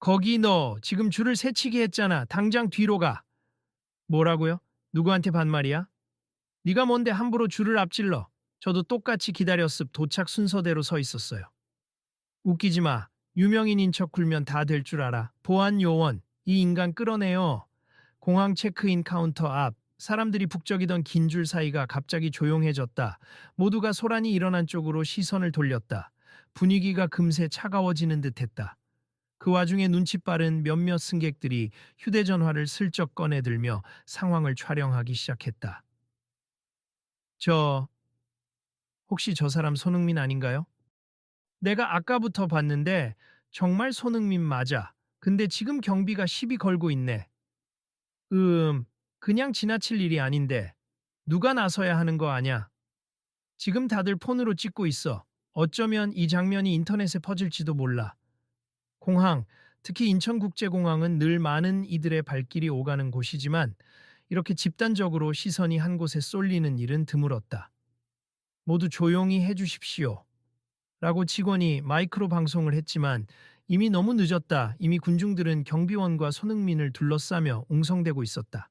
거기 너 지금 줄을 새치기 했잖아. 당장 뒤로 가. 뭐라고요? 누구한테 반말이야? 네가 뭔데 함부로 줄을 앞질러. 저도 똑같이 기다렸습. 도착 순서대로 서 있었어요. 웃기지 마. 유명인인 척 굴면 다 될 줄 알아. 보안 요원. 이 인간 끌어내요. 공항 체크인 카운터 앞. 사람들이 북적이던 긴 줄 사이가 갑자기 조용해졌다. 모두가 소란이 일어난 쪽으로 시선을 돌렸다. 분위기가 금세 차가워지는 듯했다. 그 와중에 눈치 빠른 몇몇 승객들이 휴대전화를 슬쩍 꺼내들며 상황을 촬영하기 시작했다. 저, 혹시 저 사람 손흥민 아닌가요? 내가 아까부터 봤는데 정말 손흥민 맞아. 근데 지금 경비가 시비 걸고 있네. 그냥 지나칠 일이 아닌데. 누가 나서야 하는 거 아냐? 지금 다들 폰으로 찍고 있어. 어쩌면 이 장면이 인터넷에 퍼질지도 몰라. 공항, 특히 인천국제공항은 늘 많은 이들의 발길이 오가는 곳이지만 이렇게 집단적으로 시선이 한 곳에 쏠리는 일은 드물었다. 모두 조용히 해주십시오. 라고 직원이 마이크로 방송을 했지만 이미 너무 늦었다. 이미 군중들은 경비원과 손흥민을 둘러싸며 웅성대고 있었다.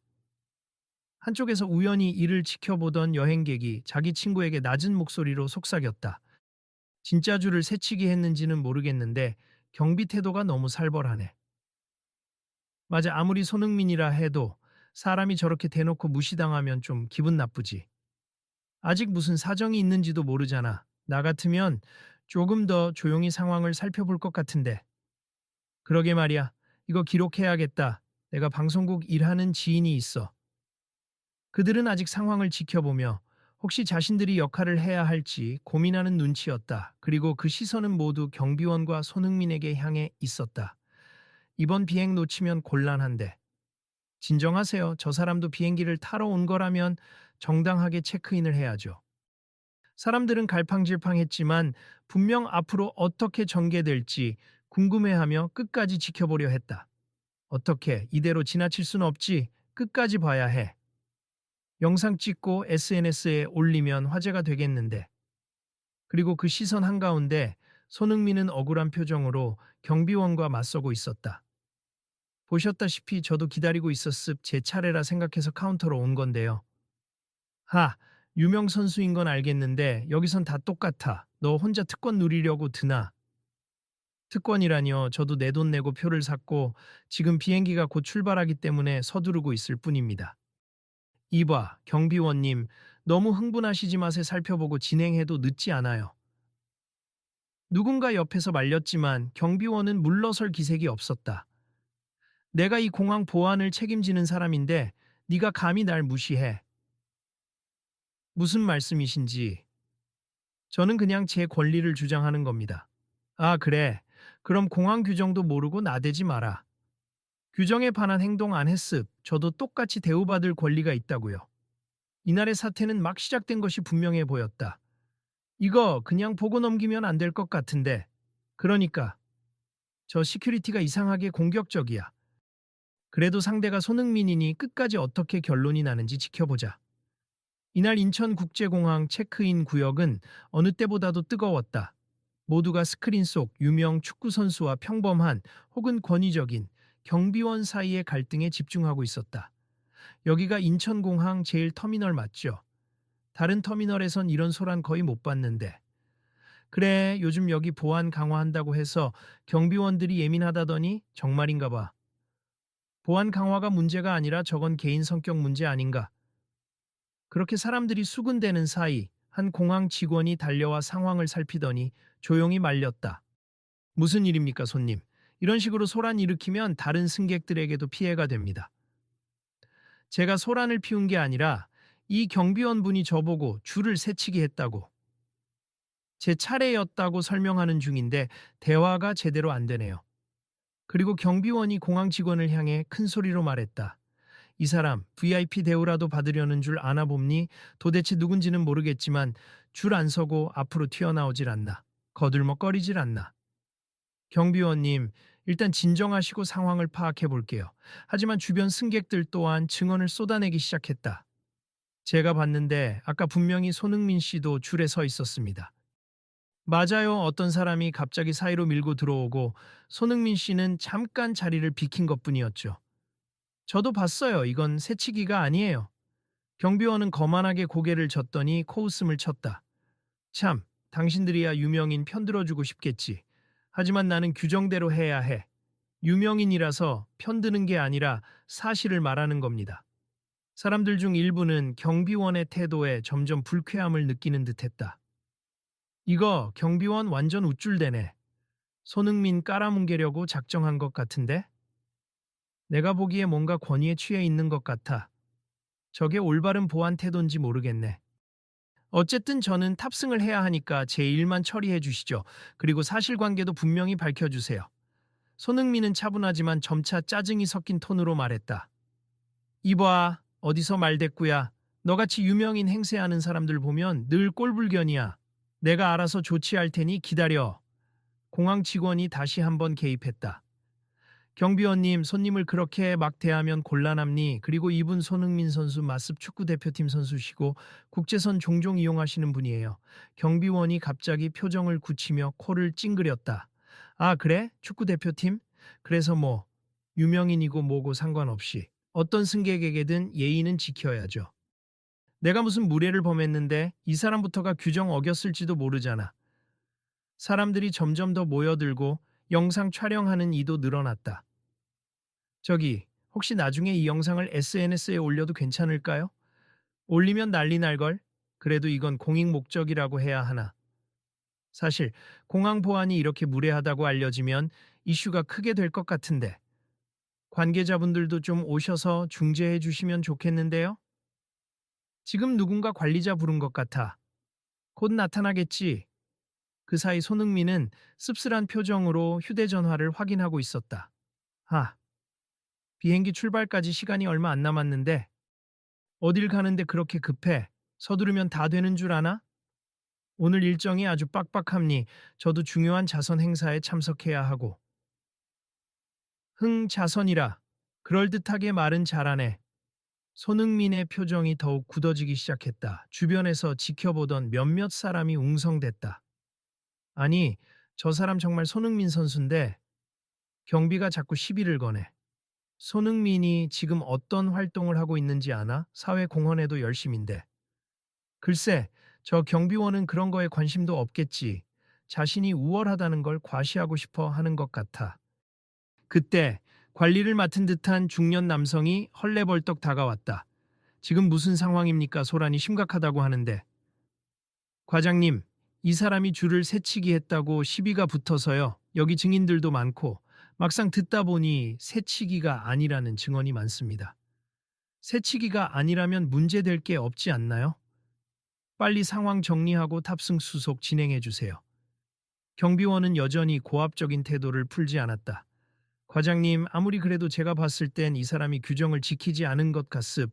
한쪽에서 우연히 이를 지켜보던 여행객이 자기 친구에게 낮은 목소리로 속삭였다. 진짜 줄을 새치기 했는지는 모르겠는데 경비 태도가 너무 살벌하네. 맞아, 아무리 손흥민이라 해도 사람이 저렇게 대놓고 무시당하면 좀 기분 나쁘지. 아직 무슨 사정이 있는지도 모르잖아. 나 같으면 조금 더 조용히 상황을 살펴볼 것 같은데. 그러게 말이야. 이거 기록해야겠다. 내가 방송국 일하는 지인이 있어. 그들은 아직 상황을 지켜보며 혹시 자신들이 역할을 해야 할지 고민하는 눈치였다. 그리고 그 시선은 모두 경비원과 손흥민에게 향해 있었다. 이번 비행 놓치면 곤란한데. 진정하세요. 저 사람도 비행기를 타러 온 거라면 정당하게 체크인을 해야죠. 사람들은 갈팡질팡했지만 분명 앞으로 어떻게 전개될지 궁금해하며 끝까지 지켜보려 했다. 어떻게 이대로 지나칠 순 없지. 끝까지 봐야 해. 영상 찍고 SNS에 올리면 화제가 되겠는데. 그리고 그 시선 한가운데 손흥민은 억울한 표정으로 경비원과 맞서고 있었다. 보셨다시피 저도 기다리고 있었습. 제 차례라 생각해서 카운터로 온 건데요. 하, 유명 선수인 건 알겠는데 여기선 다 똑같아. 너 혼자 특권 누리려고 드나? 특권이라니요. 저도 내 돈 내고 표를 샀고 지금 비행기가 곧 출발하기 때문에 서두르고 있을 뿐입니다. 이봐, 경비원님. 너무 흥분하시지 마세. 살펴보고 진행해도 늦지 않아요. 누군가 옆에서 말렸지만 경비원은 물러설 기색이 없었다. 내가 이 공항 보안을 책임지는 사람인데 네가 감히 날 무시해. 무슨 말씀이신지. 저는 그냥 제 권리를 주장하는 겁니다. 아, 그래. 그럼 공항 규정도 모르고 나대지 마라. 규정에 반한 행동 안 했습. 저도 똑같이 대우받을 권리가 있다고요. 이날의 사태는 막 시작된 것이 분명해 보였다. 이거 그냥 보고 넘기면 안 될 것 같은데. 그러니까 저 시큐리티가 이상하게 공격적이야. 그래도 상대가 손흥민이니 끝까지 어떻게 결론이 나는지 지켜보자. 이날 인천국제공항 체크인 구역은 어느 때보다도 뜨거웠다. 모두가 스크린 속 유명 축구 선수와 평범한 혹은 권위적인 경비원 사이의 갈등에 집중하고 있었다. 여기가 인천공항 제일 터미널 맞죠? 다른 터미널에선 이런 소란 거의 못 봤는데. 그래, 요즘 여기 보안 강화한다고 해서 경비원들이 예민하다더니 정말인가 봐. 보안 강화가 문제가 아니라 저건 개인 성격 문제 아닌가. 그렇게 사람들이 수군대는 사이 한 공항 직원이 달려와 상황을 살피더니 조용히 말렸다. 무슨 일입니까, 손님? 이런 식으로 소란 일으키면 다른 승객들에게도 피해가 됩니다. 제가 소란을 피운 게 아니라 이 경비원분이 저보고 줄을 새치기 했다고. 제 차례였다고 설명하는 중인데 대화가 제대로 안 되네요. 그리고 경비원이 공항 직원을 향해 큰 소리로 말했다. 이 사람 VIP 대우라도 받으려는 줄 아나 봅니? 도대체 누군지는 모르겠지만 줄 안 서고 앞으로 튀어나오질 않나. 거들먹거리질 않나. 경비원님, 일단 진정하시고 상황을 파악해 볼게요. 하지만 주변 승객들 또한 증언을 쏟아내기 시작했다. 제가 봤는데 아까 분명히 손흥민 씨도 줄에 서 있었습니다. 맞아요. 어떤 사람이 갑자기 사이로 밀고 들어오고 손흥민 씨는 잠깐 자리를 비킨 것뿐이었죠. 저도 봤어요. 이건 새치기가 아니에요. 경비원은 거만하게 고개를 젓더니 코웃음을 쳤다. 참, 당신들이야 유명인 편들어주고 싶겠지. 하지만 나는 규정대로 해야 해. 유명인이라서 편드는 게 아니라 사실을 말하는 겁니다. 사람들 중 일부는 경비원의 태도에 점점 불쾌함을 느끼는 듯했다. 이거 경비원 완전 우쭐대네. 손흥민 깔아뭉개려고 작정한 것 같은데? 내가 보기에 뭔가 권위에 취해 있는 것 같아. 저게 올바른 보안 태도인지 모르겠네. 어쨌든 저는 탑승을 해야 하니까 제 일만 처리해 주시죠. 그리고 사실관계도 분명히 밝혀주세요. 손흥민은 차분하지만 점차 짜증이 섞인 톤으로 말했다. 이봐, 어디서 말대꾸야. 너같이 유명인 행세하는 사람들 보면 늘 꼴불견이야. 내가 알아서 조치할 테니 기다려. 공항 직원이 다시 한번 개입했다. 경비원님, 손님을 그렇게 막 대하면 곤란합니? 그리고 이분 손흥민 선수 마습 축구 대표팀 선수시고 국제선 종종 이용하시는 분이에요. 경비원이 갑자기 표정을 굳히며 코를 찡그렸다. 아, 그래? 축구 대표팀? 그래서 뭐 유명인이고 뭐고 상관없이 어떤 승객에게든 예의는 지켜야죠. 내가 무슨 무례를 범했는데 이 사람부터가 규정 어겼을지도 모르잖아. 사람들이 점점 더 모여들고 영상 촬영하는 이도 늘어났다. 저기, 혹시 나중에 이 영상을 SNS에 올려도 괜찮을까요? 올리면 난리 날걸? 그래도 이건 공익 목적이라고 해야 하나. 사실 공항 보안이 이렇게 무례하다고 알려지면 이슈가 크게 될 것 같은데 관계자분들도 좀 오셔서 중재해 주시면 좋겠는데요? 지금 누군가 관리자 부른 것 같아. 곧 나타나겠지. 그 사이 손흥민은 씁쓸한 표정으로 휴대전화를 확인하고 있었다. 비행기 출발까지 시간이 얼마 안 남았는데 어딜 가는데 그렇게 급해? 서두르면 다 되는 줄 아나? 오늘 일정이 아주 빡빡합니. 저도 중요한 자선 행사에 참석해야 하고. 자선이라. 그럴듯하게 말은 잘하네. 손흥민의 표정이 더욱 굳어지기 시작했다. 주변에서 지켜보던 몇몇 사람이 웅성댔다. 아니, 저 사람 정말 손흥민 선수인데 경비가 자꾸 시비를 거네. 손흥민이 지금 어떤 활동을 하고 있는지 아나? 사회공헌에도 열심인데. 글쎄, 저 경비원은 그런 거에 관심도 없겠지. 자신이 우월하다는 걸 과시하고 싶어 하는 것 같아. 그때 관리를 맡은 듯한 중년 남성이 헐레벌떡 다가왔다. 지금 무슨 상황입니까? 소란이 심각하다고 하는데. 과장님, 이 사람이 줄을 새치기 했다고 시비가 붙어서요. 여기 증인들도 많고 막상 듣다 보니 새치기가 아니라는 증언이 많습니다. 새치기가 아니라면 문제될 게 없지 않나요? 빨리 상황 정리하고 탑승 수속 진행해 주세요. 경비원은 여전히 고압적인 태도를 풀지 않았다. 과장님, 아무리 그래도 제가 봤을 땐 이 사람이 규정을 지키지 않은 것 같습.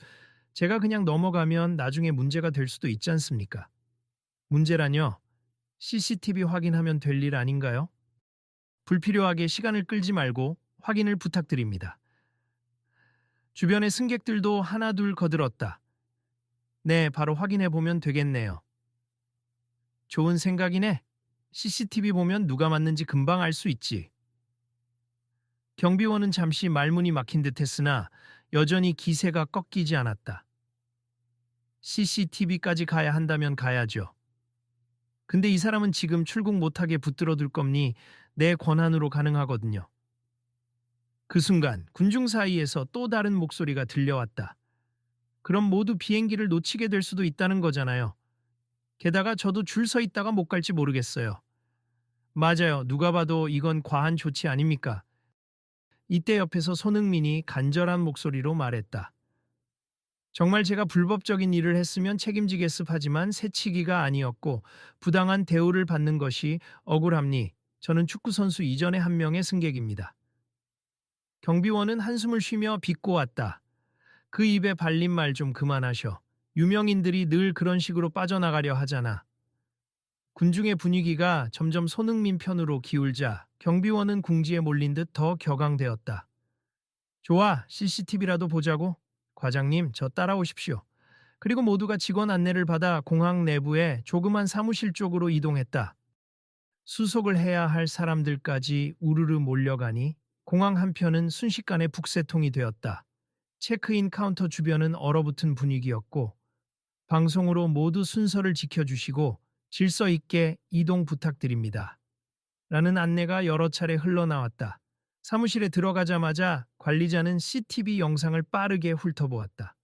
제가 그냥 넘어가면 나중에 문제가 될 수도 있지 않습니까? 문제라뇨? CCTV 확인하면 될 일 아닌가요? 불필요하게 시간을 끌지 말고 확인을 부탁드립니다. 주변의 승객들도 하나둘 거들었다. 네, 바로 확인해 보면 되겠네요. 좋은 생각이네. CCTV 보면 누가 맞는지 금방 알 수 있지. 경비원은 잠시 말문이 막힌 듯 했으나 여전히 기세가 꺾이지 않았다. CCTV까지 가야 한다면 가야죠. 근데 이 사람은 지금 출국 못하게 붙들어둘 겁니 내 권한으로 가능하거든요. 그 순간 군중 사이에서 또 다른 목소리가 들려왔다. 그럼 모두 비행기를 놓치게 될 수도 있다는 거잖아요. 게다가 저도 줄 서 있다가 못 갈지 모르겠어요. 맞아요. 누가 봐도 이건 과한 조치 아닙니까? 이때 옆에서 손흥민이 간절한 목소리로 말했다. 정말 제가 불법적인 일을 했으면 책임지겠습 하지만 새치기가 아니었고 부당한 대우를 받는 것이 억울합니. 저는 축구선수 이전의 한 명의 승객입니다. 경비원은 한숨을 쉬며 비꼬았다. 그 입에 발린 말 좀 그만하셔. 유명인들이 늘 그런 식으로 빠져나가려 하잖아. 군중의 분위기가 점점 손흥민 편으로 기울자 경비원은 궁지에 몰린 듯 더 격앙되었다. 좋아, CCTV라도 보자고. 과장님, 저 따라오십시오. 그리고 모두가 직원 안내를 받아 공항 내부의 조그만 사무실 쪽으로 이동했다. 수속을 해야 할 사람들까지 우르르 몰려가니 공항 한편은 순식간에 북새통이 되었다. 체크인 카운터 주변은 얼어붙은 분위기였고 방송으로 모두 순서를 지켜주시고 질서 있게 이동 부탁드립니다. 라는 안내가 여러 차례 흘러나왔다. 사무실에 들어가자마자 관리자는 CCTV 영상을 빠르게 훑어보았다.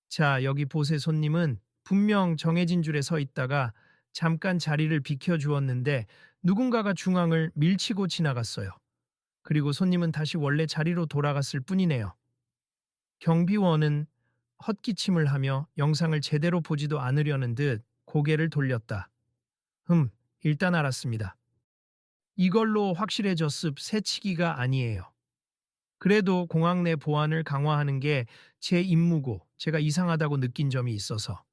자, 여기 보세 손님은 분명 정해진 줄에 서 있다가 잠깐 자리를 비켜주었는데 누군가가 중앙을 밀치고 지나갔어요. 그리고 손님은 다시 원래 자리로 돌아갔을 뿐이네요. 경비원은 헛기침을 하며 영상을 제대로 보지도 않으려는 듯 고개를 돌렸다. 일단 알았습니다. 이걸로 확실해졌습 새치기가 아니에요. 그래도 공항 내 보안을 강화하는 게 제 임무고 제가 이상하다고 느낀 점이 있어서.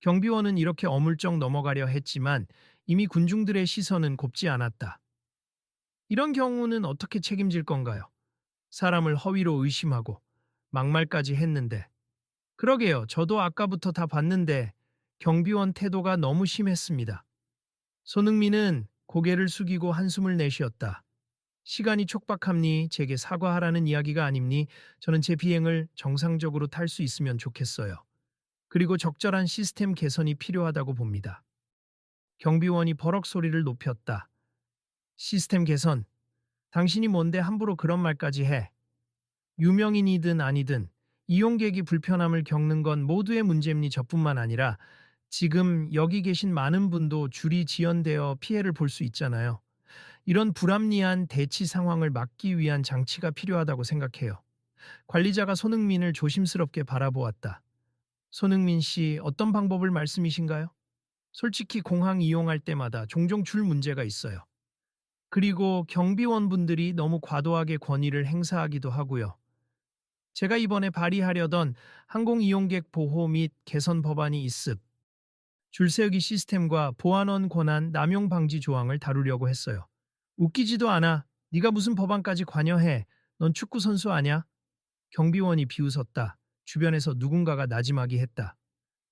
경비원은 이렇게 어물쩍 넘어가려 했지만 이미 군중들의 시선은 곱지 않았다. 이런 경우는 어떻게 책임질 건가요? 사람을 허위로 의심하고 막말까지 했는데. 그러게요. 저도 아까부터 다 봤는데 경비원 태도가 너무 심했습니다. 손흥민은 고개를 숙이고 한숨을 내쉬었다. 시간이 촉박함니 제게 사과하라는 이야기가 아닙니 저는 제 비행을 정상적으로 탈 수 있으면 좋겠어요. 그리고 적절한 시스템 개선이 필요하다고 봅니다. 경비원이 버럭 소리를 높였다. 시스템 개선? 당신이 뭔데 함부로 그런 말까지 해. 유명인이든 아니든 이용객이 불편함을 겪는 건 모두의 문제입니 저뿐만 아니라 지금 여기 계신 많은 분도 줄이 지연되어 피해를 볼 수 있잖아요. 이런 불합리한 대치 상황을 막기 위한 장치가 필요하다고 생각해요. 관리자가 손흥민을 조심스럽게 바라보았다. 손흥민 씨, 어떤 방법을 말씀이신가요? 솔직히 공항 이용할 때마다 종종 줄 문제가 있어요. 그리고 경비원분들이 너무 과도하게 권위를 행사하기도 하고요. 제가 이번에 발의하려던 항공 이용객 보호 및 개선 법안이 있습. 줄세우기 시스템과 보안원 권한 남용 방지 조항을 다루려고 했어요. 웃기지도 않아. 네가 무슨 법안까지 관여해. 넌 축구 선수 아냐? 경비원이 비웃었다. 주변에서 누군가가 나지막이 했다.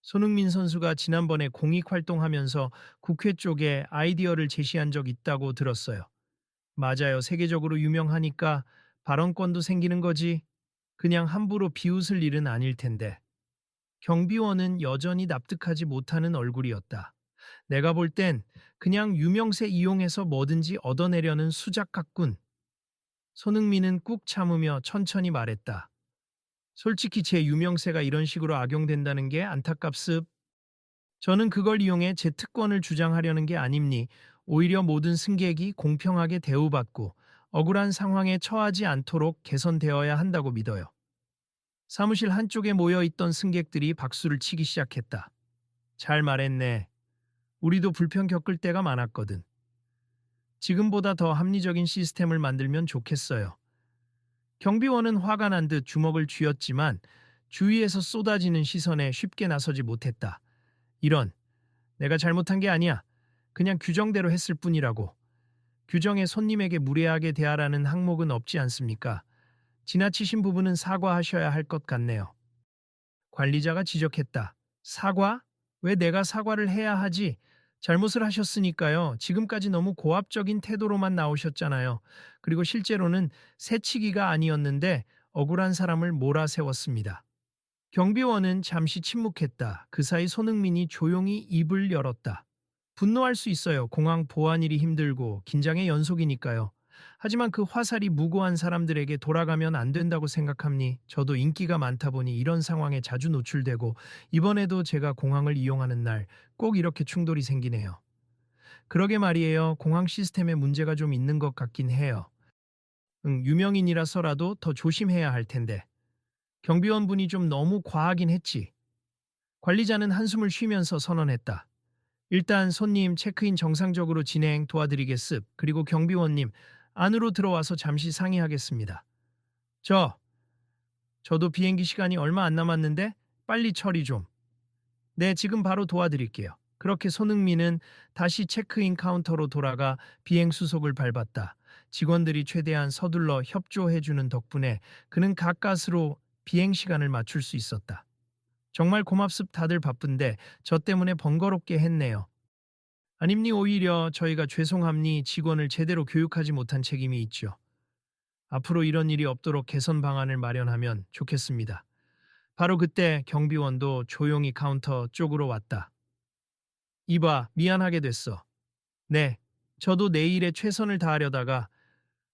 손흥민 선수가 지난번에 공익 활동하면서 국회 쪽에 아이디어를 제시한 적 있다고 들었어요. 맞아요. 세계적으로 유명하니까 발언권도 생기는 거지. 그냥 함부로 비웃을 일은 아닐 텐데. 경비원은 여전히 납득하지 못하는 얼굴이었다. 내가 볼 땐 그냥 유명세 이용해서 뭐든지 얻어내려는 수작 같군. 손흥민은 꾹 참으며 천천히 말했다. 솔직히 제 유명세가 이런 식으로 악용된다는 게 안타깝습. 저는 그걸 이용해 제 특권을 주장하려는 게 아닙니. 오히려 모든 승객이 공평하게 대우받고 억울한 상황에 처하지 않도록 개선되어야 한다고 믿어요. 사무실 한쪽에 모여 있던 승객들이 박수를 치기 시작했다. 잘 말했네. 우리도 불편 겪을 때가 많았거든. 지금보다 더 합리적인 시스템을 만들면 좋겠어요. 경비원은 화가 난 듯 주먹을 쥐었지만 주위에서 쏟아지는 시선에 쉽게 나서지 못했다. 이런, 내가 잘못한 게 아니야. 그냥 규정대로 했을 뿐이라고. 규정에 손님에게 무례하게 대하라는 항목은 없지 않습니까? 지나치신 부분은 사과하셔야 할 것 같네요. 관리자가 지적했다. 사과? 왜 내가 사과를 해야 하지? 잘못을 하셨으니까요. 지금까지 너무 고압적인 태도로만 나오셨잖아요. 그리고 실제로는 새치기가 아니었는데 억울한 사람을 몰아세웠습니다. 경비원은 잠시 침묵했다. 그 사이 손흥민이 조용히 입을 열었다. 분노할 수 있어요. 공항 보안일이 힘들고 긴장의 연속이니까요. 하지만 그 화살이 무고한 사람들에게 돌아가면 안 된다고 생각합니. 저도 인기가 많다 보니 이런 상황에 자주 노출되고 이번에도 제가 공항을 이용하는 날 꼭 이렇게 충돌이 생기네요. 그러게 말이에요. 공항 시스템에 문제가 좀 있는 것 같긴 해요. 유명인이라서라도 더 조심해야 할 텐데. 경비원분이 좀 너무 과하긴 했지. 관리자는 한숨을 쉬면서 선언했다. 일단 손님 체크인 정상적으로 진행 도와드리겠습. 그리고 경비원님 안으로 들어와서 잠시 상의하겠습니다. 저도 비행기 시간이 얼마 안 남았는데 빨리 처리 좀. 네, 지금 바로 도와드릴게요. 그렇게 손흥민은 다시 체크인 카운터로 돌아가 비행 수속을 밟았다. 직원들이 최대한 서둘러 협조해주는 덕분에 그는 가까스로 비행 시간을 맞출 수 있었다. 정말 고맙습. 다들 바쁜데 저 때문에 번거롭게 했네요. 아님니 오히려 저희가 죄송함니 직원을 제대로 교육하지 못한 책임이 있죠. 앞으로 이런 일이 없도록 개선 방안을 마련하면 좋겠습니다. 바로 그때 경비원도 조용히 카운터 쪽으로 왔다. 이봐, 미안하게 됐어. 네, 저도 내일에 최선을 다하려다가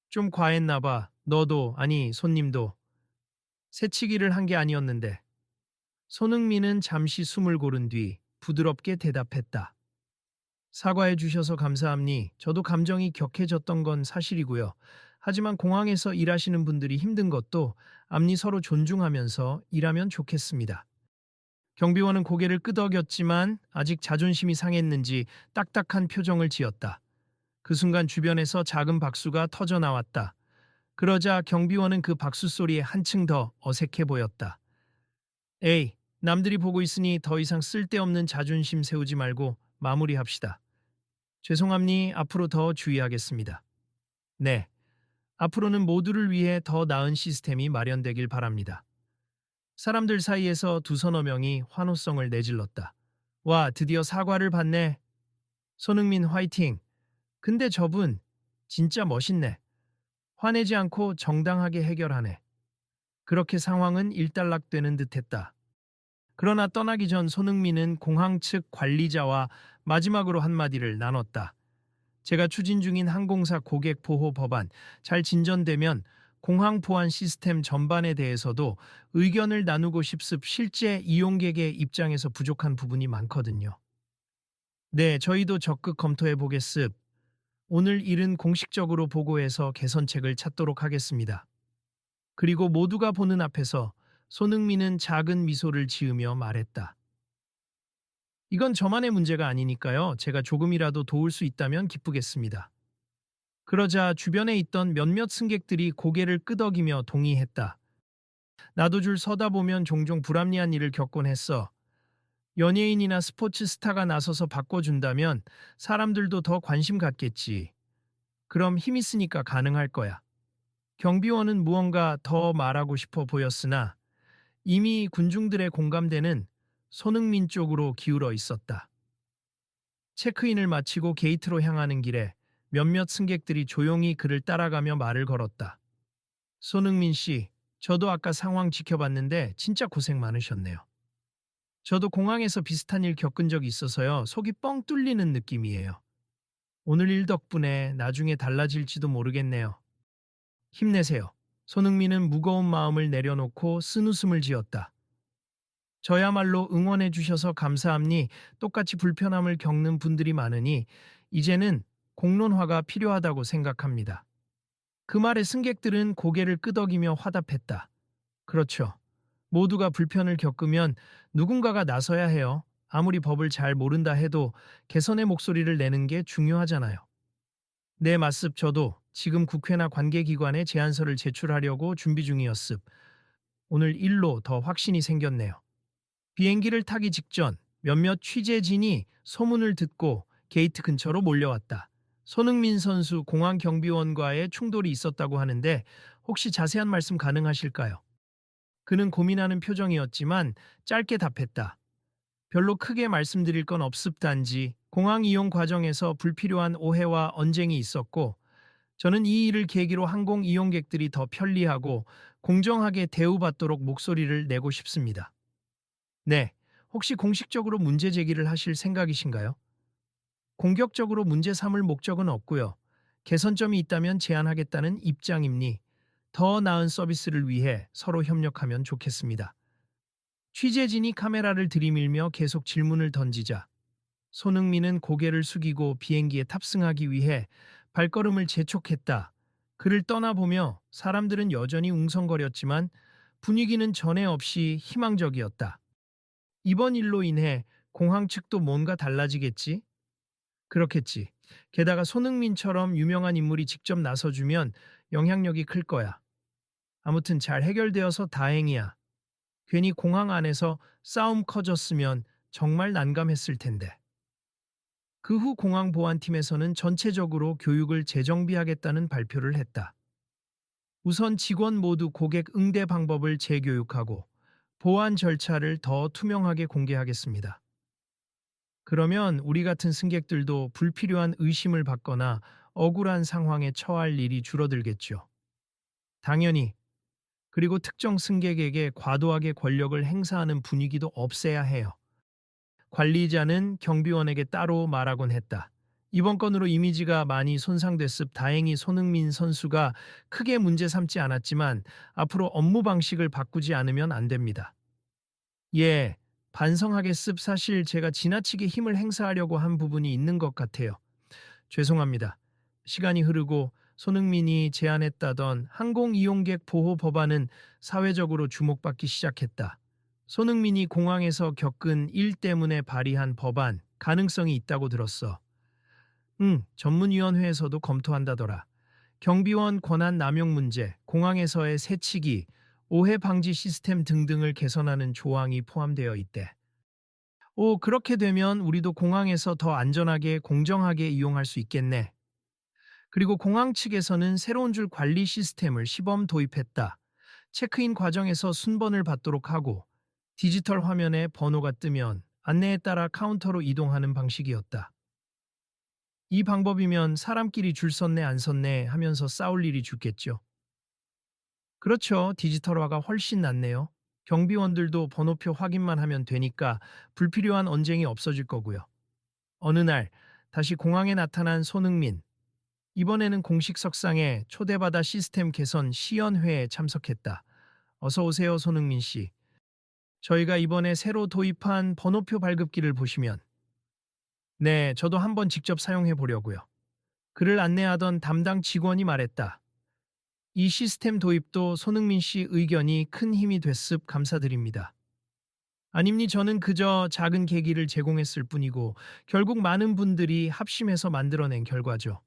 좀 과했나 봐. 너도, 아니, 손님도. 새치기를 한 게 아니었는데. 손흥민은 잠시 숨을 고른 뒤 부드럽게 대답했다. 사과해 주셔서 감사합니. 저도 감정이 격해졌던 건 사실이고요. 하지만 공항에서 일하시는 분들이 힘든 것도 앞니 서로 존중하면서 일하면 좋겠습니다. 경비원은 고개를 끄덕였지만 아직 자존심이 상했는지 딱딱한 표정을 지었다. 그 순간 주변에서 작은 박수가 터져 나왔다. 그러자 경비원은 그 박수 소리에 한층 더 어색해 보였다. 에이, 남들이 보고 있으니 더 이상 쓸데없는 자존심 세우지 말고 마무리합시다. 죄송합니. 앞으로 더 주의하겠습니다. 네, 앞으로는 모두를 위해 더 나은 시스템이 마련되길 바랍니다. 사람들 사이에서 두 서너 명이 환호성을 내질렀다. 와, 드디어 사과를 받네. 손흥민 화이팅. 근데 저분 진짜 멋있네. 화내지 않고 정당하게 해결하네. 그렇게 상황은 일단락되는 듯했다. 그러나 떠나기 전 손흥민은 공항 측 관리자와 마지막으로 한마디를 나눴다. 제가 추진 중인 항공사 고객 보호 법안 잘 진전되면 공항 보안 시스템 전반에 대해서도 의견을 나누고 싶습. 실제 이용객의 입장에서 부족한 부분이 많거든요. 네, 저희도 적극 검토해 보겠습. 오늘 일은 공식적으로 보고해서 개선책을 찾도록 하겠습니다. 그리고 모두가 보는 앞에서 손흥민은 작은 미소를 지으며 말했다. 이건 저만의 문제가 아니니까요. 제가 조금이라도 도울 수 있다면 기쁘겠습니다. 그러자 주변에 있던 몇몇 승객들이 고개를 끄덕이며 동의했다. 나도 줄 서다 보면 종종 불합리한 일을 겪곤 했어. 연예인이나 스포츠 스타가 나서서 바꿔준다면 사람들도 더 관심 갖겠지. 그럼 힘 있으니까 가능할 거야. 경비원은 무언가 더 말하고 싶어 보였으나 이미 군중들의 공감대는 손흥민 쪽으로 기울어 있었다. 체크인을 마치고 게이트로 향하는 길에 몇몇 승객들이 조용히 그를 따라가며 말을 걸었다. 손흥민 씨, 저도 아까 상황 지켜봤는데 진짜 고생 많으셨네요. 저도 공항에서 비슷한 일 겪은 적이 있어서요. 속이 뻥 뚫리는 느낌이에요. 오늘 일 덕분에 나중에 달라질지도 모르겠네요. 힘내세요. 손흥민은 무거운 마음을 내려놓고 쓴웃음을 지었다. 저야말로 응원해 주셔서 감사합니. 똑같이 불편함을 겪는 분들이 많으니 이제는 공론화가 필요하다고 생각합니다. 그 말에 승객들은 고개를 끄덕이며 화답했다. 그렇죠. 모두가 불편을 겪으면 누군가가 나서야 해요. 아무리 법을 잘 모른다 해도 개선의 목소리를 내는 게 중요하잖아요. 네, 맞습. 저도 지금 국회나 관계기관에 제안서를 제출하려고 준비 중이었습. 오늘 일로 더 확신이 생겼네요. 비행기를 타기 직전 몇몇 취재진이 소문을 듣고 게이트 근처로 몰려왔다. 손흥민 선수 공항 경비원과의 충돌이 있었다고 하는데 혹시 자세한 말씀 가능하실까요? 그는 고민하는 표정이었지만 짧게 답했다. 별로 크게 말씀드릴 건 없습. 단지 공항 이용 과정에서 불필요한 오해와 언쟁이 있었고 저는 이 일을 계기로 항공 이용객들이 더 편리하고 공정하게 대우받도록 목소리를 내고 싶습니다. 네, 혹시 공식적으로 문제 제기를 하실 생각이신가요? 공격적으로 문제 삼을 목적은 없고요. 개선점이 있다면 제안하겠다는 입장입니. 더 나은 서비스를 위해 서로 협력하면 좋겠습니다. 취재진이 카메라를 들이밀며 계속 질문을 던지자 손흥민은 고개를 숙이고 비행기에 탑승하기 위해 발걸음을 재촉했다. 그를 떠나보며 사람들은 여전히 웅성거렸지만 분위기는 전에 없이 희망적이었다. 이번 일로 인해 공항 측도 뭔가 달라지겠지? 그렇겠지. 게다가 손흥민처럼 유명한 인물이 직접 나서주면 영향력이 클 거야. 아무튼 잘 해결되어서 다행이야. 괜히 공항 안에서 싸움 커졌으면 정말 난감했을 텐데. 그 후 공항 보안팀에서는 전체적으로 교육을 재정비하겠다는 발표를 했다. 우선 직원 모두 고객 응대 방법을 재교육하고 보안 절차를 더 투명하게 공개하겠습니다. 그러면 우리 같은 승객들도 불필요한 의심을 받거나 억울한 상황에 처할 일이 줄어들겠죠. 당연히. 그리고 특정 승객에게 과도하게 권력을 행사하는 분위기도 없애야 해요. 관리자는 경비원에게 따로 말하곤 했다. 이번 건으로 이미지가 많이 손상됐습. 다행히 손흥민 선수가 크게 문제 삼지 않았지만 앞으로 업무 방식을 바꾸지 않으면 안 됩니다. 예, 반성하겠습. 사실 제가 지나치게 힘을 행사하려고 한 부분이 있는 것 같아요. 죄송합니다. 시간이 흐르고 손흥민이 제안했다던 항공이용객 보호 법안은 사회적으로 주목받기 시작했다. 손흥민이 공항에서 겪은 일 때문에 발의한 법안 가능성이 있다고 들었어. 응, 전문위원회에서도 검토한다더라. 경비원 권한 남용 문제, 공항에서의 새치기, 오해 방지 시스템 등등을 개선하는 조항이 포함되어 있대. 오, 그렇게 되면 우리도 공항에서 더 안전하게 공정하게 이용할 수 있겠네. 그리고 공항 측에서는 새로운 줄 관리 시스템을 시범 도입했다. 체크인 과정에서 순번을 받도록 하고 디지털 화면에 번호가 뜨면 안내에 따라 카운터로 이동하는 방식이었다. 이 방법이면 사람끼리 줄 섰네 안 섰네 하면서 싸울 일이 줄겠죠. 그렇죠. 디지털화가 훨씬 낫네요. 경비원들도 번호표 확인만 하면 되니까 불필요한 언쟁이 없어질 거고요. 어느 날 다시 공항에 나타난 손흥민. 이번에는 공식 석상에 초대받아 시스템 개선 시연회에 참석했다. 어서 오세요, 손흥민 씨. 저희가 이번에 새로 도입한 번호표 발급기를 보시면 네, 저도 한번 직접 사용해 보려고요. 그를 안내하던 담당 직원이 말했다. 이 시스템 도입도 손흥민 씨 의견이 큰 힘이 됐습. 감사드립니다. 아닙니 저는 그저 작은 계기를 제공했을 뿐이고 결국 많은 분들이 합심해서 만들어낸 결과죠.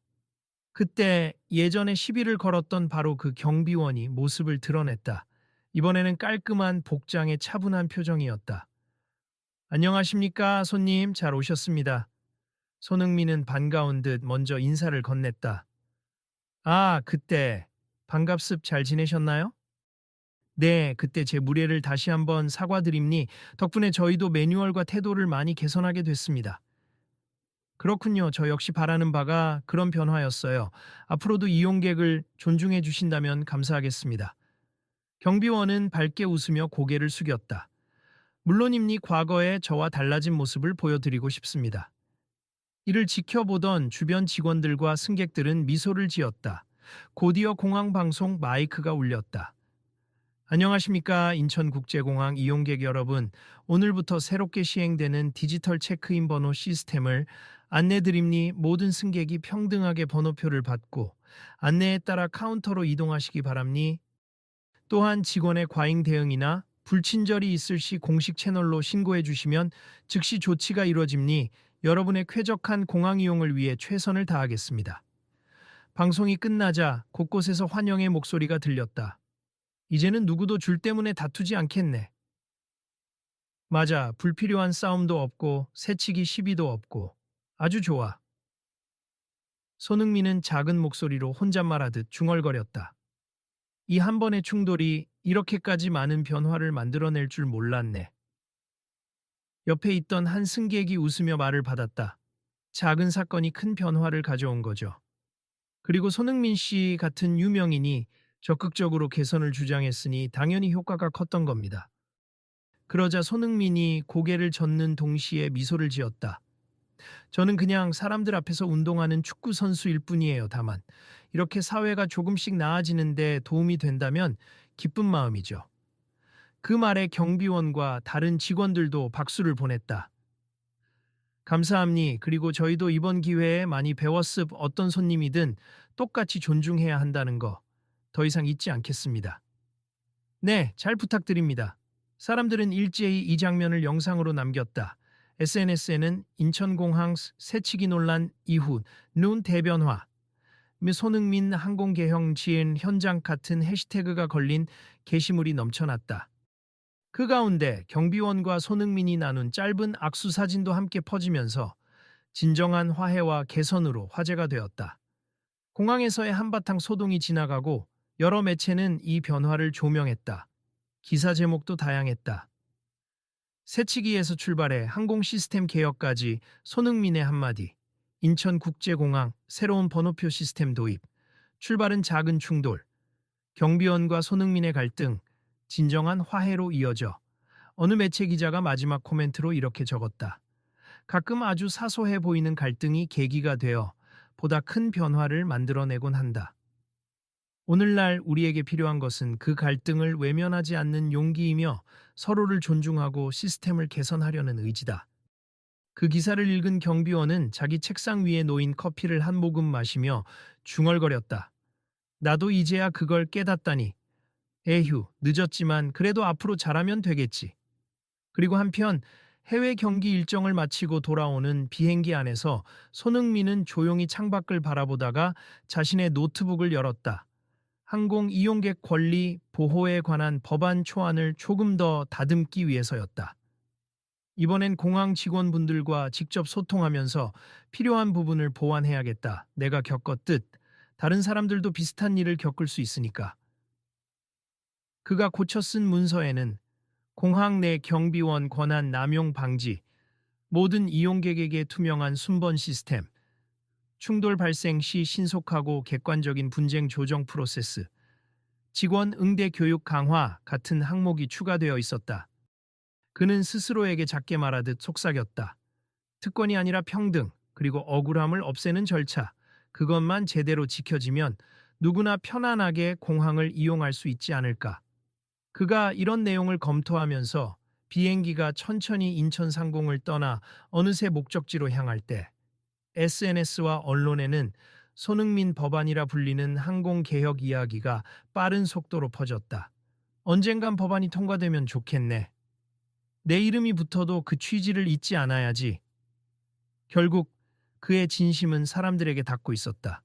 그때 예전에 시비를 걸었던 바로 그 경비원이 모습을 드러냈다. 이번에는 깔끔한 복장에 차분한 표정이었다. 안녕하십니까, 손님. 잘 오셨습니다. 손흥민은 반가운 듯 먼저 인사를 건넸다. 아, 그때. 반갑습. 잘 지내셨나요? 네, 그때 제 무례를 다시 한번 사과드립니. 덕분에 저희도 매뉴얼과 태도를 많이 개선하게 됐습니다. 그렇군요. 저 역시 바라는 바가 그런 변화였어요. 앞으로도 이용객을 존중해 주신다면 감사하겠습니다. 경비원은 밝게 웃으며 고개를 숙였다. 물론입니 과거에 저와 달라진 모습을 보여드리고 싶습니다. 이를 지켜보던 주변 직원들과 승객들은 미소를 지었다. 곧이어 공항 방송 마이크가 울렸다. 안녕하십니까 인천국제공항 이용객 여러분. 오늘부터 새롭게 시행되는 디지털 체크인 번호 시스템을 안내드립니. 모든 승객이 평등하게 번호표를 받고 안내에 따라 카운터로 이동하시기 바랍니. 또한 직원의 과잉 대응이나 불친절이 있을 시 공식 채널로 신고해 주시면 즉시 조치가 이루어집니. 여러분의 쾌적한 공항 이용을 위해 최선을 다하겠습니다. 방송이 끝나자 곳곳에서 환영의 목소리가 들렸다. 이제는 누구도 줄 때문에 다투지 않겠네. 맞아, 불필요한 싸움도 없고 새치기 시비도 없고. 아주 좋아. 손흥민은 작은 목소리로 혼잣말하듯 중얼거렸다. 이 한 번의 충돌이 이렇게까지 많은 변화를 만들어낼 줄 몰랐네. 옆에 있던 한 승객이 웃으며 말을 받았다. 작은 사건이 큰 변화를 가져온 거죠. 그리고 손흥민 씨 같은 유명인이 적극적으로 개선을 주장했으니 당연히 효과가 컸던 겁니다. 그러자 손흥민이 고개를 젓는 동시에 미소를 지었다. 저는 그냥 사람들 앞에서 운동하는 축구 선수일 뿐이에요. 다만 이렇게 사회가 조금씩 나아지는데 도움이 된다면 기쁜 마음이죠. 그 말에 경비원과 다른 직원들도 박수를 보냈다. 감사합니. 그리고 저희도 이번 기회에 많이 배웠습. 어떤 손님이든 똑같이 존중해야 한다는 거 더 이상 잊지 않겠습니다. 네, 잘 부탁드립니다. 사람들은 일제히 이 장면을 영상으로 남겼다. SNS에는 인천공항 새치기 논란 이후 눈 대변화, 손흥민 항공개형 지연 현장 같은 해시태그가 걸린 게시물이 넘쳐났다. 그 가운데 경비원과 손흥민이 나눈 짧은 악수 사진도 함께 퍼지면서 진정한 화해와 개선으로 화제가 되었다. 공항에서의 한바탕 소동이 지나가고 여러 매체는 이 변화를 조명했다. 기사 제목도 다양했다. 새치기에서 출발해 항공 시스템 개혁까지 손흥민의 한마디. 인천국제공항 새로운 번호표 시스템 도입. 출발은 작은 충돌. 경비원과 손흥민의 갈등. 진정한 화해로 이어져. 어느 매체 기자가 마지막 코멘트로 이렇게 적었다. 가끔 아주 사소해 보이는 갈등이 계기가 되어 보다 큰 변화를 만들어내곤 한다. 오늘날 우리에게 필요한 것은 그 갈등을 외면하지 않는 용기이며 서로를 존중하고 시스템을 개선하려는 의지다. 그 기사를 읽은 경비원은 자기 책상 위에 놓인 커피를 한 모금 마시며 중얼거렸다. 나도 이제야 그걸 깨닫다니. 에휴, 늦었지만 그래도 앞으로 잘하면 되겠지. 그리고 한편 해외 경기 일정을 마치고 돌아오는 비행기 안에서 손흥민은 조용히 창밖을 바라보다가 자신의 노트북을 열었다. 항공 이용객 권리 보호에 관한 법안 초안을 조금 더 다듬기 위해서였다. 이번엔 공항 직원분들과 직접 소통하면서 필요한 부분을 보완해야겠다. 내가 겪었듯 다른 사람들도 비슷한 일을 겪을 수 있으니까. 그가 고쳐 쓴 문서에는 공항 내 경비원 권한 남용 방지, 모든 이용객에게 투명한 순번 시스템, 충돌 발생 시 신속하고 객관적인 분쟁 조정 프로세스, 직원 응대 교육 강화 같은 항목이 추가되어 있었다. 그는 스스로에게 작게 말하듯 속삭였다. 특권이 아니라 평등, 그리고 억울함을 없애는 절차, 그것만 제대로 지켜지면 누구나 편안하게 공항을 이용할 수 있지 않을까. 그가 이런 내용을 검토하면서 비행기가 천천히 인천 상공을 떠나 어느새 목적지로 향할 때 SNS와 언론에는 손흥민 법안이라 불리는 항공개혁 이야기가 빠른 속도로 퍼졌다. 언젠간 법안이 통과되면 좋겠네. 내 이름이 붙어도 그 취지를 잊지 않아야지. 결국 그의 진심은 사람들에게 닿고 있었다.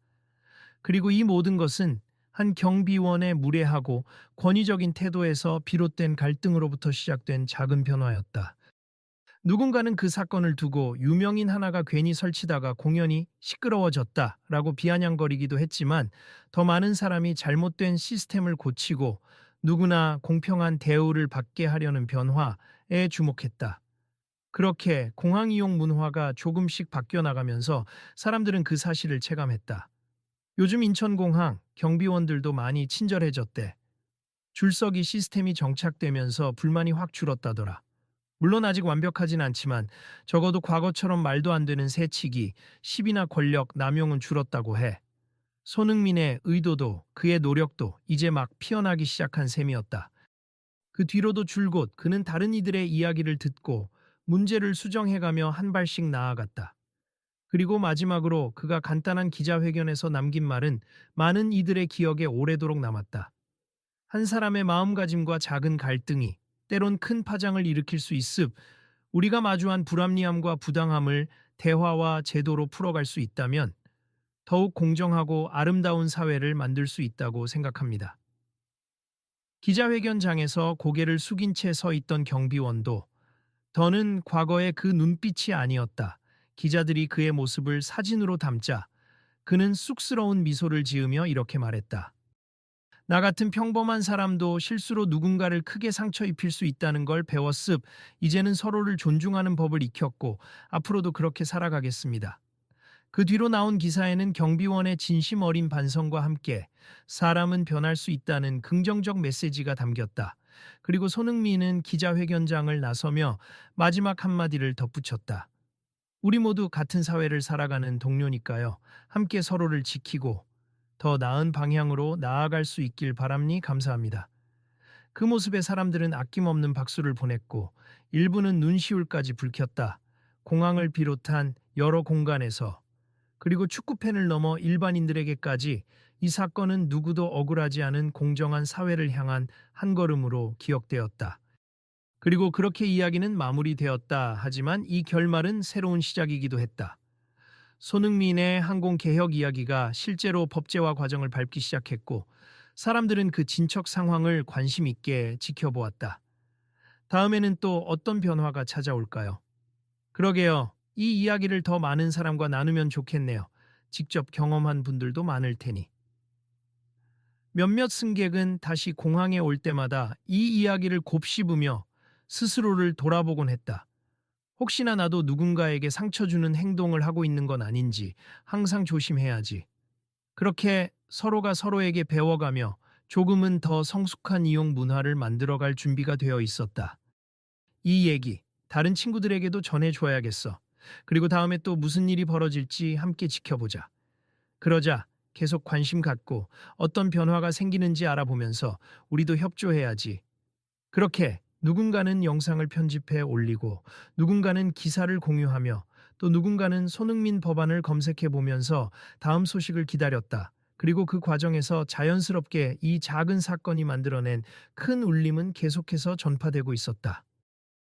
그리고 이 모든 것은 한 경비원의 무례하고 권위적인 태도에서 비롯된 갈등으로부터 시작된 작은 변화였다. 누군가는 그 사건을 두고 유명인 하나가 괜히 설치다가 공연이 시끄러워졌다라고 비아냥거리기도 했지만 더 많은 사람이 잘못된 시스템을 고치고 누구나 공평한 대우를 받게 하려는 변화에 주목했다. 그렇게 공항 이용 문화가 조금씩 바뀌어 나가면서 사람들은 그 사실을 체감했다. 요즘 인천공항 경비원들도 많이 친절해졌대. 줄서기 시스템이 정착되면서 불만이 확 줄었다더라. 물론 아직 완벽하진 않지만 적어도 과거처럼 말도 안 되는 새치기, 시비나 권력 남용은 줄었다고 해. 손흥민의 의도도 그의 노력도 이제 막 피어나기 시작한 셈이었다. 그 뒤로도 줄곧 그는 다른 이들의 이야기를 듣고 문제를 수정해가며 한 발씩 나아갔다. 그리고 마지막으로 그가 간단한 기자회견에서 남긴 말은 많은 이들의 기억에 오래도록 남았다. 한 사람의 마음가짐과 작은 갈등이 때론 큰 파장을 일으킬 수 있음, 우리가 마주한 불합리함과 부당함을 대화와 제도로 풀어갈 수 있다면 더욱 공정하고 아름다운 사회를 만들 수 있다고 생각합니다. 기자회견장에서 고개를 숙인 채 서 있던 경비원도 더는 과거의 그 눈빛이 아니었다. 기자들이 그의 모습을 사진으로 담자 그는 쑥스러운 미소를 지으며 이렇게 말했다. 나 같은 평범한 사람도 실수로 누군가를 크게 상처 입힐 수 있다는 걸 배웠습. 이제는 서로를 존중하는 법을 익혔고 앞으로도 그렇게 살아가겠습니다. 그 뒤로 나온 기사에는 경비원의 진심 어린 반성과 함께 사람은 변할 수 있다는 긍정적 메시지가 담겼다. 그리고 손흥민은 기자회견장을 나서며 마지막 한마디를 덧붙였다. 우리 모두 같은 사회를 살아가는 동료니까요. 함께 서로를 지키고 더 나은 방향으로 나아갈 수 있길 바랍니 감사합니다. 그 모습에 사람들은 아낌없는 박수를 보냈고 일부는 눈시울까지 붉혔다. 공항을 비롯한 여러 공간에서 그리고 축구팬을 넘어 일반인들에게까지 이 사건은 누구도 억울하지 않은 공정한 사회를 향한 한 걸음으로 기억되었다. 그리고 그렇게 이야기는 마무리되었다. 하지만 이 결말은 새로운 시작이기도 했다. 손흥민의 항공개혁 이야기가 실제로 법제화 과정을 밟기 시작했고 사람들은 그 진척 상황을 관심 있게 지켜보았다. 다음에는 또 어떤 변화가 찾아올까요? 그러게요. 이 이야기를 더 많은 사람과 나누면 좋겠네요. 직접 경험한 분들도 많을 테니. 몇몇 승객은 다시 공항에 올 때마다 이 이야기를 곱씹으며 스스로를 돌아보곤 했다. 혹시나 나도 누군가에게 상처 주는 행동을 하고 있는 건 아닌지 항상 조심해야지. 그렇게 서로가 서로에게 배워가며 조금은 더 성숙한 이용 문화를 만들어갈 준비가 되어 있었다. 이 얘기 다른 친구들에게도 전해줘야겠어. 그리고 다음에 또 무슨 일이 벌어질지 함께 지켜보자. 그러자 계속 관심 갖고 어떤 변화가 생기는지 알아보면서 우리도 협조해야지. 그렇게 누군가는 영상을 편집해 올리고 누군가는 기사를 공유하며 또 누군가는 손흥민 법안을 검색해 보면서 다음 소식을 기다렸다. 그리고 그 과정에서 자연스럽게 이 작은 사건이 만들어낸 큰 울림은 계속해서 전파되고 있었다.